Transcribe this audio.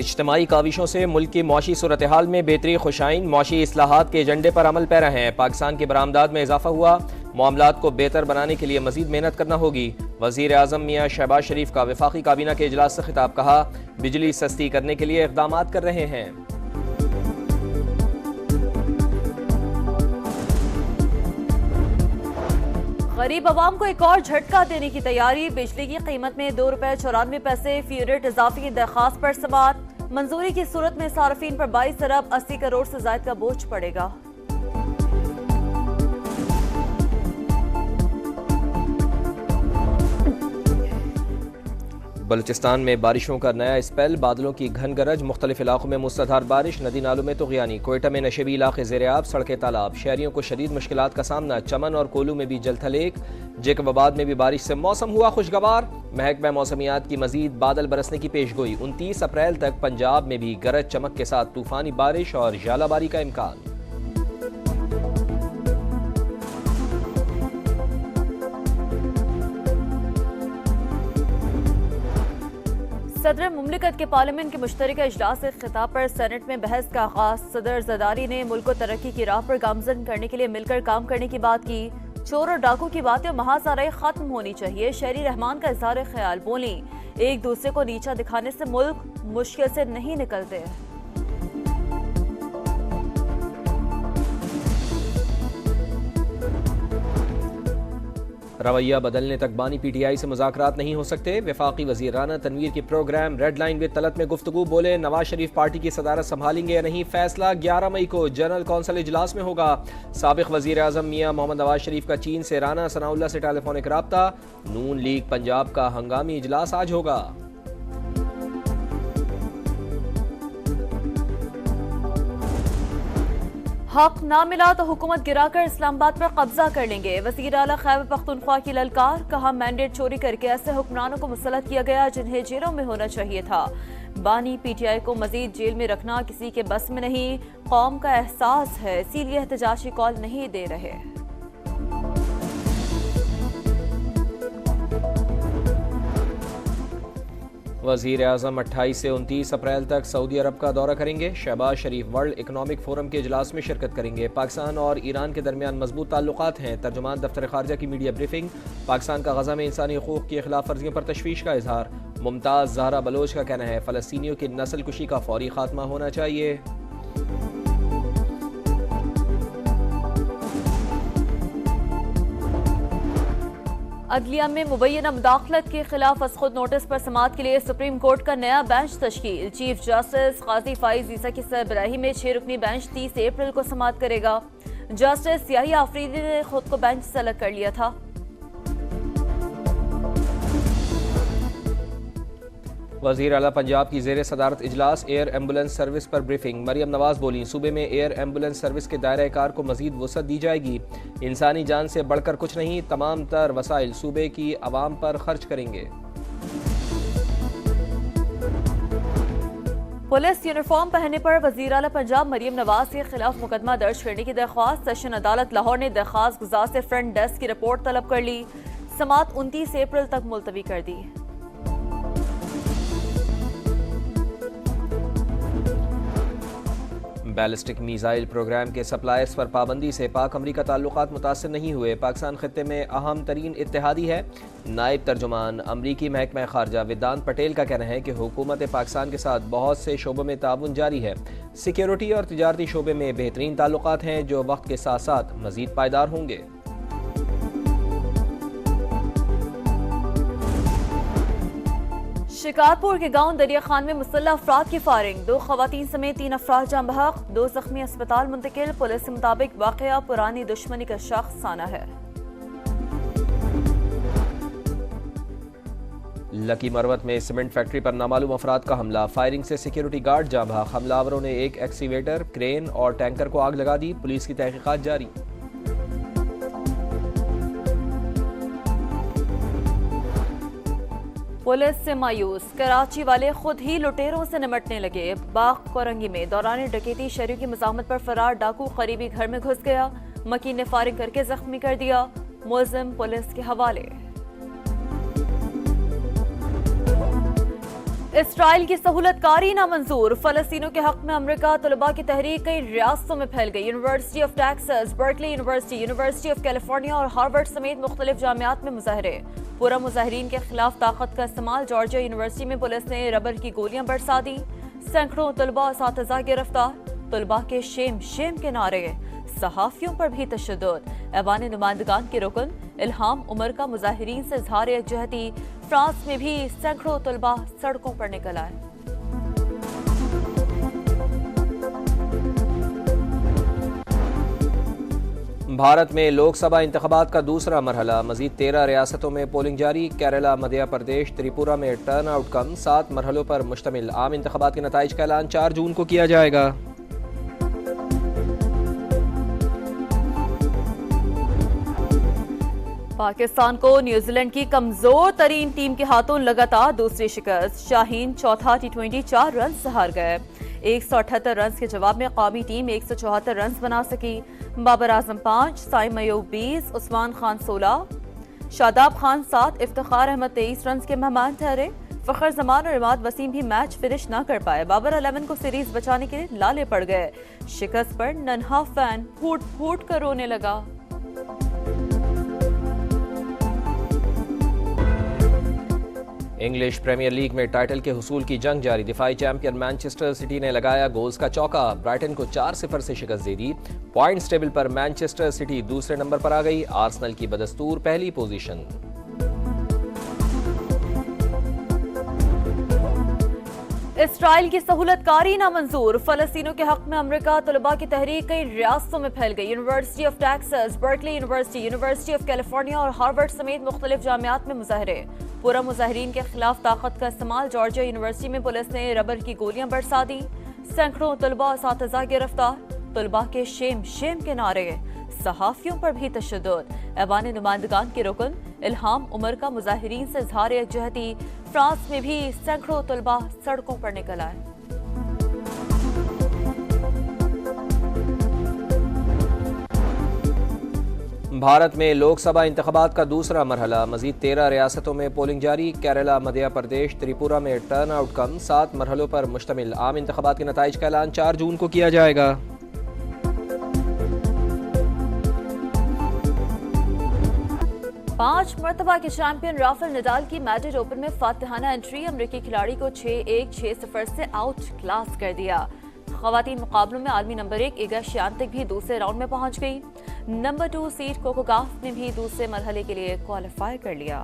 इज्तिमाई काविशों से मुल्क की मौशी सूरत हाल में बेहतरी खुशाइन मौशी इस्लाहात के एजेंडे पर अमल पैरा हैं। पाकिस्तान की बरामदात में इजाफा हुआ। मामलात को बेहतर बनाने के लिए मजीद मेहनत करना होगी। वजीर आजम मियाँ शहबाज शरीफ का वफाकी काबीना के इजलास से खिताब। कहा, बिजली सस्ती करने के लिए इकदाम कर रहे हैं। गरीब आवाम को एक और झटका देने की तैयारी। बिजली की कीमत में ₹2.94 फी यूनिट इजाफे की दरखास्त पर समाअत। मंजूरी की सूरत में सार्फिन पर 22 अरब 80 करोड़ से ज्यादा का बोझ पड़ेगा। बलूचिस्तान में बारिशों का नया स्पेल। बादलों की घन गरज, मुख्तलिफ इलाकों में मुसलधार बारिश, नदी नालों में तुग़यानी। कोयटा में नशेबी इलाके ज़ेर-ए-आब, सड़कें तालाब। शहरियों को शदीद मुश्किलात का सामना। चमन और कोलू में भी जलथलेक। जेकबाबाद में भी बारिश से मौसम हुआ खुशगवार। महकमा मौसमियात की मजीद बादल बरसने की पेशगोई। 29 अप्रैल तक पंजाब में भी गरज चमक के साथ तूफानी बारिश और झालाबारी का इम्कान। सदर मुमलिकत के पार्लियामेंट के मुश्तरका इजलास के खिताब पर सेनेट में बहस का आगाज। सदर जरदारी ने मुल्क को तरक्की की राह पर गामजन करने के लिए मिलकर काम करने की बात की। चोर और डाकू की बातें महासाराई खत्म होनी चाहिए। शहरी रहमान का इज़हार ख्याल। बोली, एक दूसरे को नीचा दिखाने से मुल्क मुश्किल से नहीं निकलते। रवैया बदलने तक बानी PTI से मुज़ाकरात नहीं हो सकते। वफाकी वज़ीर राना तनवीर की programme red line with Talat में गुफ्तगू। बोले, नवाज शरीफ पार्टी की सदारत संभालेंगे या नहीं, फैसला 11 मई को जनरल कौंसिल इजलास में होगा। साबिक़ वज़ीर आज़म मियाँ मोहम्मद नवाज शरीफ का चीन से राना सनाउल्लाह से टेलीफोनिक राब्ता। नून लीग पंजाब का हंगामी इजलास आज होगा। हक ना मिला तो हुकूमत गिराकर इस्लामाबाद पर कब्जा कर लेंगे। वज़ीर आला खैबर पख्तूनख्वा की ललकार। कहा, मैंडेट चोरी करके ऐसे हुक्मरानों को मुसल्लत किया गया जिन्हें जेलों में होना चाहिए था। बानी PTI को मजीद जेल में रखना किसी के बस में नहीं। कौम का एहसास है, इसीलिए एहतजाजी कॉल नहीं दे रहे। वज़ीर आज़म 28 से 29 अप्रैल तक सऊदी अरब का दौरा करेंगे। शहबाज शरीफ वर्ल्ड इकनॉमिक फोरम के इजलास में शिरकत करेंगे। पाकिस्तान और ईरान के दरमियान मजबूत ताल्लुकात हैं। तर्जुमान दफ्तर खारजा की मीडिया ब्रीफिंग। पाकिस्तान का गजा में इंसानी हकूक़ की खिलाफ वर्जियों पर तशवीश का इजहार। मुमताज़ ज़हरा बलोच का कहना है, फ़लस्तीनियों की नस्ल कुशी का फौरी खात्मा होना चाहिए। अदलिया में मुबैना मुदाखलत के खिलाफ खुद नोटिस पर समाअत के लिए सुप्रीम कोर्ट का नया बेंच तश्कील। चीफ जस्टिस काजी फाइज ईसा की सरबराही में 6 रुकनी बेंच 30 अप्रैल को समाअत करेगा। जस्टिस याही आफरीदी ने खुद को बेंच से अलग कर लिया था। वज़ीर आला पंजाब की ज़ेर सदारत इजलास। एयर एम्बुलेंस सर्विस पर ब्रीफिंग। मरियम नवाज बोली, सूबे में एयर एम्बुलेंस सर्विस के दायरा कार को मजीद वसअत दी जाएगी। इंसानी जान से बढ़कर कुछ नहीं, तमाम तर वसाइल सूबे की आवाम पर खर्च करेंगे। पुलिस यूनिफॉर्म पहनने पर वज़ीर आला पंजाब मरियम नवाज के खिलाफ मुकदमा दर्ज करने की दरख्वास्त। सेशन अदालत लाहौर ने दरख्वास्त गुजार से फ्रंट डेस्क की रिपोर्ट तलब कर ली। समाअत 29 अप्रैल तक मुलतवी कर दी। बैलिस्टिक मिसाइल प्रोग्राम के सप्लायर्स पर पाबंदी से पाक अमरीका ताल्लुकात मुतासर नहीं हुए। पाकिस्तान खित्ते में अहम तरीन इत्तेहादी है। नायब तर्जुमान अमरीकी महकमा खारजा वेदांत पटेल का कहना है कि हुकूमत पाकिस्तान के साथ बहुत से शोबों में ताउन जारी है। सिक्योरिटी और तिजारती शोबे में बेहतरीन ताल्लुकात हैं जो वक्त के साथ साथ मजीद पायदार होंगे। शिकारपुर के गांव दरिया खान में मुसल्लह अफराद की फायरिंग। 2 खवातीन समेत 3 अफराद जाँ बहक, 2 जख्मी अस्पताल मुंतकिल। पुलिस के मुताबिक वाकया पुरानी दुश्मनी का शख्स साना है। लकी मरवत में सीमेंट फैक्ट्री पर नामालूम अफराद का हमला। फायरिंग से सिक्योरिटी गार्ड जाँ बहक। हमलावरों ने एक एक्सीवेटर, क्रेन और टैंकर को आग लगा दी। पुलिस की तहकीकात जारी। पुलिस से मायूस। कराची वाले खुद ही लुटेरों से निमटने लगे। बाग कोरंगी में दौरान डकैती शहरियों की मज़ाहमत पर फरार डाकू करीबी घर में घुस गया। मकीन ने फायरिंग करके जख्मी कर दिया। मुलजिम पुलिस के हवाले। इसराइल की सहूलतकारी नामंजूर, फलस्तीनों के हक में अमेरिका तलबा की तहरीक कई रियासतों में फैल गई। University of Texas, Berkeley university, university of California और हार्वर्ड समेत मुख्तलिफ जामियात में मुजाहरे। पूरा मुजाहिरीन के खिलाफ ताकत का इस्तेमाल। जॉर्जिया यूनिवर्सिटी में पुलिस ने रबर की गोलियां बरसा दी। सैकड़ों तलबा और असातिज़ा गिरफ्तार। तलबा के शेम शेम के नारे। सहाफियों पर भी तशद्दुद। ऐवान नुमाइंदगान के रुकन इल्हाम उमर का मुजाहिरीन से इजहार यकजहती। फ्रांस में भी सैकड़ों तलबा सड़कों पर निकल आए। भारत में लोकसभा इंतखाबात का दूसरा मरहला। मजीद 13 रियासतों में पोलिंग जारी। केरला, मध्य प्रदेश, त्रिपुरा में टर्न आउट कम। 7 मरहलों पर मुश्तमिल आम इंतखाबात के नताइज का ऐलान 4 जून को किया जाएगा। पाकिस्तान को न्यूजीलैंड की कमजोर तरीन टीम के हाथों लगातार दूसरी शिकस्त। शाहीन चौथा T20 4 रन से हार गए। 178 रन के जवाब में कौमी टीम 174 रन बना सकी। बाबर आजम 5, साइम मयूब 20, उस्मान खान 16, शादाब खान 7, इफ्तिखार अहमद 23 रन के मेहमान ठहरे। फखर जमान और इमाद वसीम भी मैच फिनिश न कर पाए। बाबर 11 को सीरीज बचाने के लिए लाले पड़ गए। शिकस्त पर नन्हा फैन फूट फूट कर रोने लगा। इंग्लिश प्रीमियर लीग में टाइटल के हुसूल की जंग जारी। दिफाई चैंपियन मैनचेस्टर सिटी ने लगाया गोल्स का चौका। ब्राइटन को 4-0 से शिकस्त दे दी। पॉइंट्स टेबल पर मैनचेस्टर सिटी दूसरे नंबर पर आ गई। आर्सेनल की बदस्तूर पहली पोजीशन। इसराइल की सहूलतकारी नामंजूर, फलस्तीनों के हक में अमेरिका तलबा की तहरीक कई रियासतों में फैल गई। University of Texas, Berkeley university, university of California और हार्वर्ड समेत मुख्तलिफ जामियात में मुजाहरे। पूरा मुजाहिरीन के खिलाफ ताकत का इस्तेमाल। जॉर्जिया यूनिवर्सिटी में पुलिस ने रबर की गोलियां बरसा दी। सैकड़ों तलबा और असातिज़ा गिरफ्तार। तलबा के शेम शेम के नारे। सहाफियों पर भी तशद्दुद। ऐवान नुमाइंदगान के रुकन इल्हाम उमर का मुजाहिरीन से इजहार यकजहती। फ्रांस में भी सैकड़ों तलबा सड़कों पर निकल आए। भारत में लोकसभा इंतखाबात का दूसरा मरहला। मजीद 13 रियासतों में पोलिंग जारी। केरला, मध्य प्रदेश, त्रिपुरा में टर्न आउट कम। 7 मरहलों पर मुश्तमिल आम इंतखाबात के नताइज का ऐलान 4 जून को किया जाएगा। 5 मरतबा के चैंपियन राफेल नडाल की मैड्रिड ओपन में फातिहाना एंट्री। अमरीकी खिलाड़ी को 6-1, 6-0 से आउट क्लास कर दिया। खवातीन मुकाबलों में आलमी नंबर 1 इगा श्यानतिक भी दूसरे राउंड में पहुंच गई। नंबर 2 सीड कोको गाफ ने भी दूसरे मरहले के लिए क्वालिफाई कर लिया।